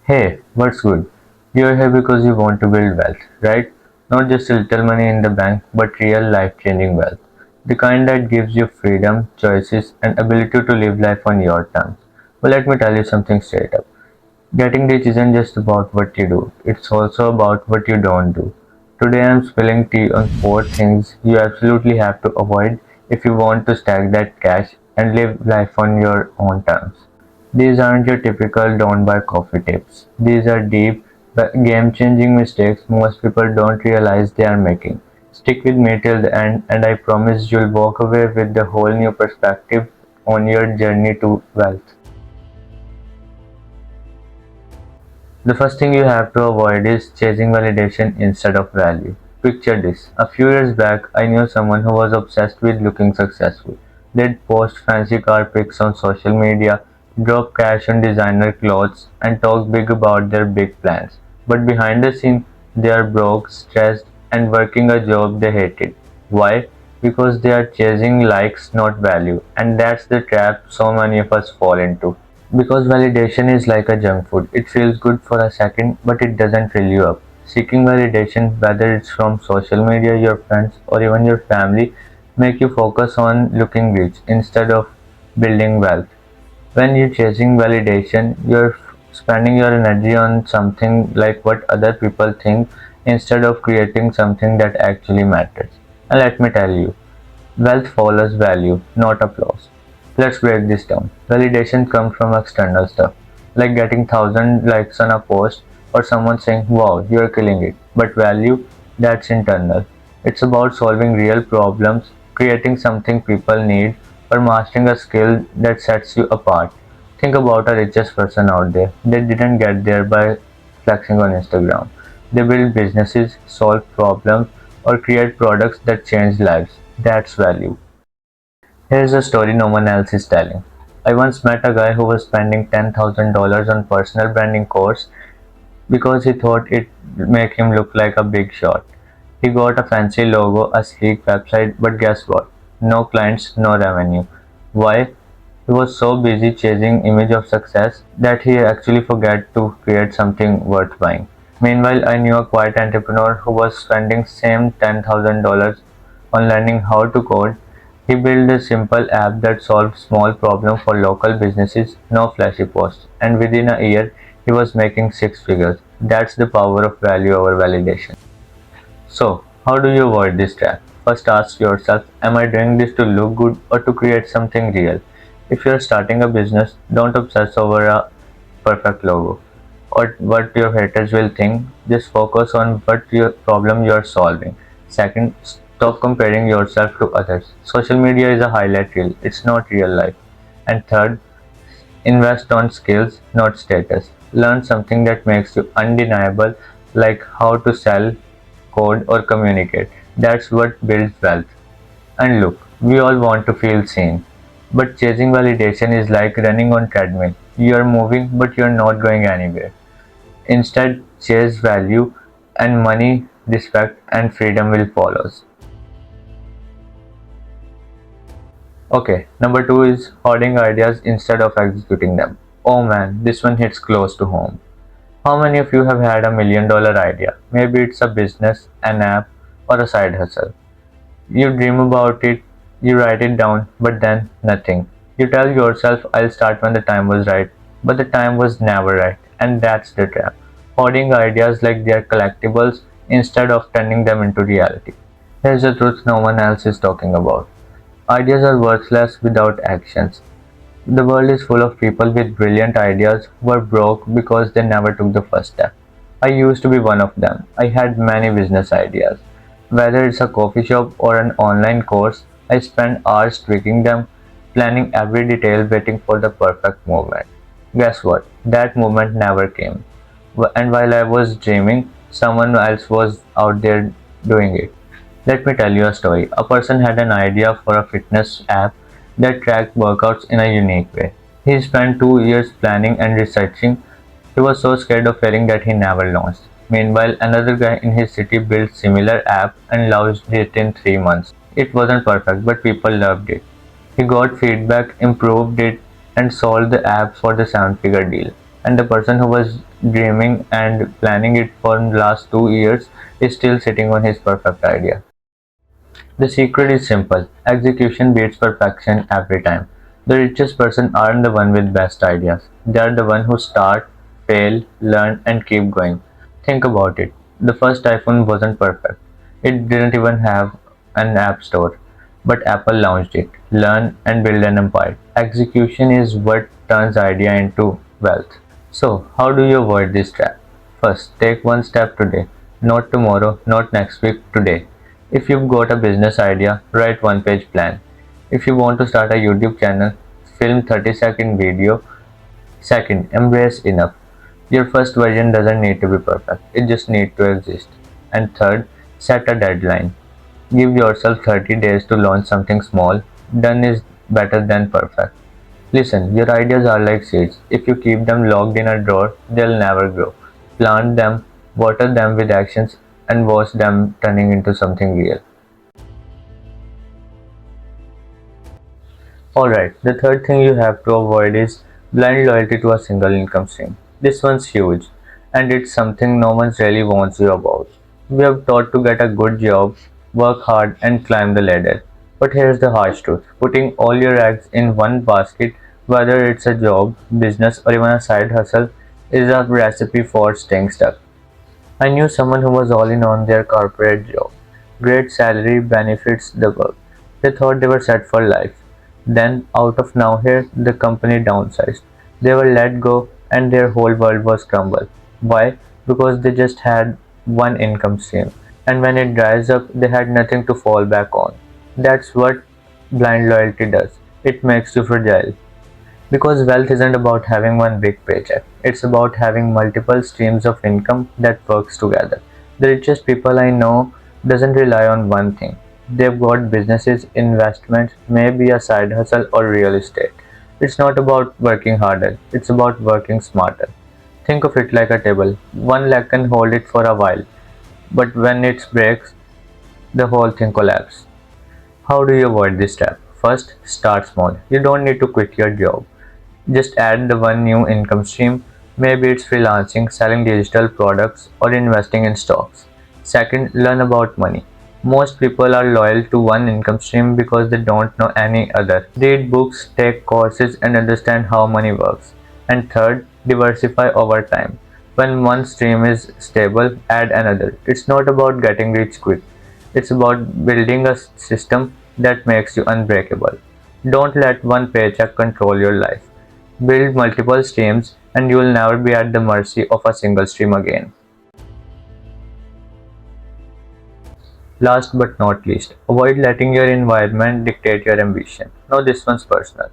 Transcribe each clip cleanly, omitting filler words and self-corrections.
Hey, what's good? You're here because you want to build wealth, right? Not just a little money in the bank, but real life changing wealth. The kind that gives you freedom, choices, and ability to live life on your terms. Well, let me tell you something straight up. Getting rich isn't just about what you do, it's also about what you don't do. Today I'm spilling tea on four things you absolutely have to avoid if you want to stack that cash and live life on your own terms. These aren't your typical don't buy coffee tips. These are deep, game changing mistakes most people don't realize they are making. Stick with me till the end, and I promise you'll walk away with a whole new perspective on your journey to wealth. The first thing you have to avoid is chasing validation instead of value. Picture this. A few years back, I knew someone who was obsessed with looking successful. They'd post fancy car pics on social media, drop cash on designer clothes, and talk big about their big plans. But behind the scene, they are broke, stressed, and working a job they hated. Why? Because they are chasing likes, not value. And that's the trap so many of us fall into. Because validation is like a junk food. It feels good for a second, but it doesn't fill you up. Seeking validation, whether it's from social media, your friends, or even your family, make you focus on looking rich instead of building wealth. When you're chasing validation, you're spending your energy on something like what other people think instead of creating something that actually matters. And let me tell you, wealth follows value, not applause. Let's break this down. Validation comes from external stuff, like getting 1,000 likes on a post or someone saying, wow, you're killing it. But value, that's internal. It's about solving real problems, creating something people need, or mastering a skill that sets you apart. Think about a richest person out there. They didn't get there by flexing on Instagram. They build businesses, solve problems, or create products that change lives. That's value. Here's a story no one else is telling. I once met a guy who was spending $10,000 on personal branding course because he thought it'd make him look like a big shot. He got a fancy logo, a sleek website, but guess what? No clients, no revenue. Why? He was so busy chasing image of success that he actually forgot to create something worth buying. Meanwhile, I knew a quiet entrepreneur who was spending same $10,000 on learning how to code. He built a simple app that solved small problems for local businesses, no flashy posts, and within a year he was making six figures. That's the power of value over validation. So, how do you avoid this trap? First ask yourself, am I doing this to look good or to create something real? If you're starting a business, don't obsess over a perfect logo or what your haters will think. Just focus on what your problem you're solving. Second, stop comparing yourself to others. Social media is a highlight reel, it's not real life. And third, invest on skills, not status. Learn something that makes you undeniable, like how to sell, code, or communicate. That's what builds wealth. And look, we all want to feel seen. But chasing validation is like running on treadmill. You're moving, but you're not going anywhere. Instead, chase value, and money, respect, and freedom will follow. Okay, number two is hoarding ideas instead of executing them. Oh man, this one hits close to home. How many of you have had a $1 million idea? Maybe it's a business, an app, or a side hustle. You dream about it, you write it down, but then nothing. You tell yourself, I'll start when the time was right, but the time was never right, and that's the trap. Hoarding ideas like they are collectibles instead of turning them into reality. Here's the truth no one else is talking about. Ideas are worthless without actions. The world is full of people with brilliant ideas who are broke because they never took the first step. I used to be one of them. I had many business ideas. Whether it's a coffee shop or an online course, I spent hours tweaking them, planning every detail, waiting for the perfect moment. Guess what? That moment never came. And while I was dreaming, someone else was out there doing it. Let me tell you a story. A person had an idea for a fitness app that tracked workouts in a unique way. He spent 2 years planning and researching. He was so scared of failing that he never launched. Meanwhile, another guy in his city built similar app and launched it in 3 months. It wasn't perfect, but people loved it. He got feedback, improved it, and sold the app for the seven-figure deal. and the person who was dreaming and planning it for the last 2 years is still sitting on his perfect idea. The secret is simple: execution beats perfection every time. The richest person aren't the one with best ideas. They are the one who start, fail, learn and keep going. Think about it. The first iPhone wasn't perfect. It didn't even have an app store. But Apple launched it, learned and built an empire. Execution is what turns idea into wealth. So, how do you avoid this trap? First, take one step today. Not tomorrow, not next week, today. If you've got a business idea, write one page plan. If you want to start a YouTube channel, film 30-second video. Second, embrace enough. Your first version doesn't need to be perfect, it just needs to exist. And third, set a deadline. Give yourself 30 days to launch something small. Done is better than perfect. Listen, your ideas are like seeds. If you keep them locked in a drawer, they'll never grow. Plant them, water them with actions, and watch them turning into something real. Alright, the third thing you have to avoid is blind loyalty to a single income stream. This one's huge, and it's something no one really warns you about. We are taught to get a good job, work hard, and climb the ladder. But here's the harsh truth: putting all your eggs in one basket, whether it's a job, business, or even a side hustle, is a recipe for staying stuck. I knew someone who was all in on their corporate job. Great salary, benefits, the work. They thought they were set for life. Then, out of nowhere, the company downsized. They were let go and their whole world was crumbled. Why? Because they just had one income stream. And when it dries up, they had nothing to fall back on. That's what blind loyalty does. It makes you fragile. Because wealth isn't about having one big paycheck. It's about having multiple streams of income that works together. The richest people I know doesn't rely on one thing. They've got businesses, investments, maybe a side hustle or real estate. It's not about working harder, it's about working smarter. Think of it like a table. One leg can hold it for a while, but when it breaks, the whole thing collapses. How do you avoid this trap? First, start small. You don't need to quit your job. Just add the one new income stream. Maybe it's freelancing, selling digital products, or investing in stocks. Second, learn about money. Most people are loyal to one income stream because they don't know any other. Read books, take courses, and understand how money works. And third, diversify over time. When one stream is stable, add another. It's not about getting rich quick. It's about building a system that makes you unbreakable. Don't let one paycheck control your life. Build multiple streams and you will never be at the mercy of a single stream again. Last but not least, avoid letting your environment dictate your ambition. Now this one's personal.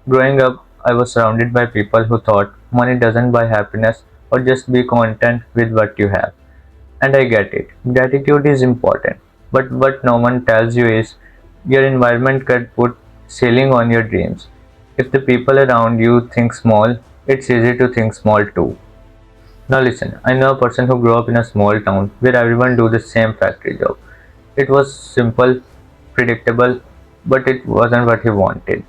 Growing up, I was surrounded by people who thought money doesn't buy happiness or just be content with what you have. And I get it. Gratitude is important. But what no one tells you is your environment could put ceiling on your dreams. If the people around you think small, it's easy to think small too. Now listen, I know a person who grew up in a small town where everyone do the same factory job. It was simple, predictable, but it wasn't what he wanted.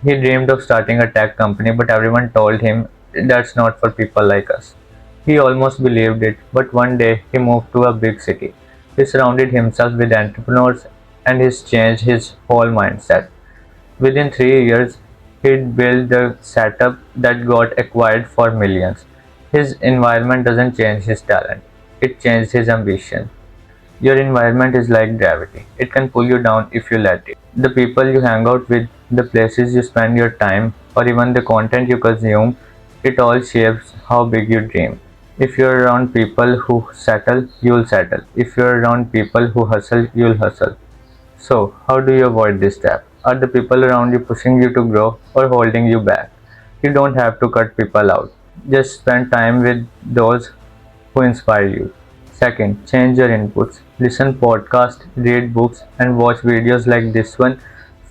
He dreamed of starting a tech company, but everyone told him that's not for people like us. He almost believed it, but one day he moved to a big city. He surrounded himself with entrepreneurs and he's changed his whole mindset. Within 3 years, he'd built the setup that got acquired for millions. His environment doesn't change his talent, it changes his ambition. Your environment is like gravity. It can pull you down if you let it. The people you hang out with, the places you spend your time, or even the content you consume, it all shapes how big you dream. If you're around people who settle, you'll settle. If you're around people who hustle, you'll hustle. So, how do you avoid this trap? Are the people around you pushing you to grow or holding you back? You don't have to cut people out. Just spend time with those who inspire you. Second, change your inputs. Listen podcasts, read books, and watch videos like this one.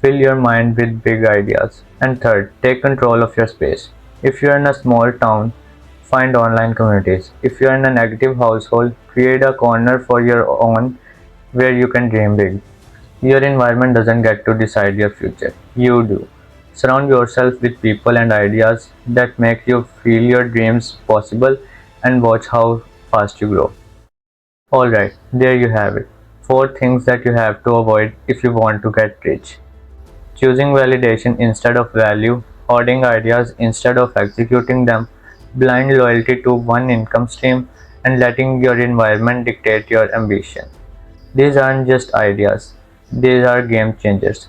Fill your mind with big ideas. And third, take control of your space. If you're in a small town, find online communities. If you're in a negative household, create a corner for your own where you can dream big. Your environment doesn't get to decide your future. You do. Surround yourself with people and ideas that make you feel your dreams possible and watch how fast you grow. Alright, there you have it. 4 things that you have to avoid if you want to get rich. Choosing validation instead of value, hoarding ideas instead of executing them, blind loyalty to one income stream, and letting your environment dictate your ambition. These aren't just ideas, these are game changers.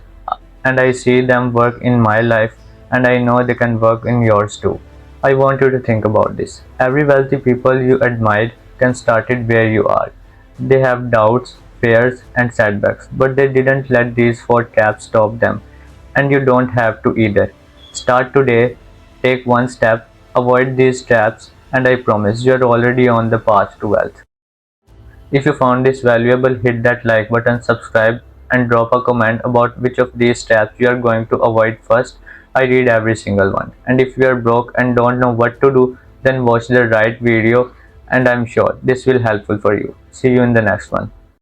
And I see them work in my life, and I know they can work in yours too. I want you to think about this. Every wealthy people you admired can start it where you are. They have doubts, fears, and setbacks, but they didn't let these 4 traps stop them. And you don't have to either. Start today, take one step, avoid these traps, and I promise you're already on the path to wealth. If you found this valuable, hit that like button, subscribe, and drop a comment about which of these traps you are going to avoid first. I read every single one. And if you are broke and don't know what to do, then watch the right video and I'm sure this will helpful for you. See you in the next one.